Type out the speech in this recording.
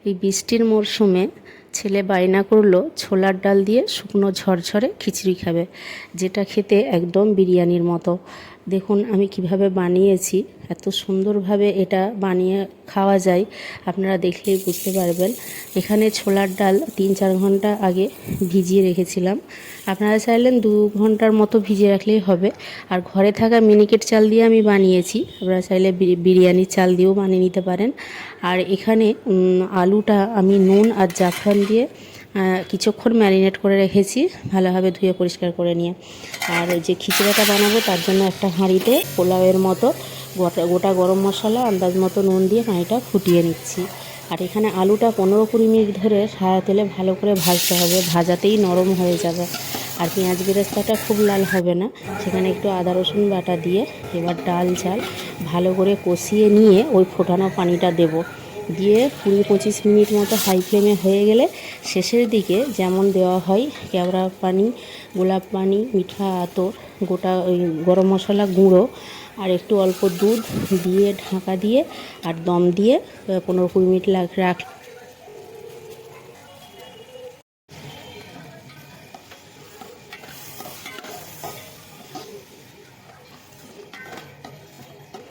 এই বৃষ্টির মরশুমে ছেলে বায়না করলো ছোলার ডাল দিয়ে শুকনো ঝরঝরে খিচুড়ি খাবে, যেটা খেতে একদম বিরিয়ানির মতো। দেখুন আমি কিভাবে বানিয়েছি। এত সুন্দরভাবে এটা বানিয়ে খাওয়া যায়, আপনারা দেখলেই বুঝতে পারবেন। এখানে ছোলার ডাল 3-4 ঘন্টা আগে ভিজিয়ে রেখেছিলাম। আপনারা চাইলেন 2 ঘন্টার মতো ভিজিয়ে রাখলেই হবে। আর ঘরে থাকা মিনিকেট চাল দিয়ে আমি বানিয়েছি, আপনারা চাইলে বিরিয়ানির চাল দিয়েও বানিয়ে নিতে পারেন। আর এখানে আলুটা আমি নুন আর জাফরান দিয়ে কিছুক্ষণ ম্যারিনেট করে রেখেছি, ভালোভাবে ধুয়ে পরিষ্কার করে নিয়ে। আর যে খিচুড়িটা বানাবো তার জন্য একটা হাঁড়িতে পোলাওয়ের মতো গোটা গরম মশলা, আন্দাজ মতো নুন দিয়ে পানিটা ফুটিয়ে নিচ্ছি। আর এখানে আলুটা 15-20 মিনিট ধরে সাদা তেলে ভালো করে ভাজতে হবে, ভাজাতেই নরম হয়ে যাবে। আর পেঁয়াজ বেরেস্তাটা খুব লাল হবে না, সেখানে একটু আদা রসুন বাটা দিয়ে এবার ডাল চাল ভালো করে কষিয়ে নিয়ে ওই ফোটানো পানিটা দেব। দিয়ে 20-25 মিনিট মতো হাই ফ্লেমে হয়ে গেলে শেষের দিকে যেমন দেওয়া হয় কেওড়া পানি, গোলাপ পানি, মিঠা আতর, গোটা ওই গরম মশলা গুঁড়ো আর একটু অল্প দুধ দিয়ে ঢাকা দিয়ে আর দম দিয়ে 15-20 মিনিট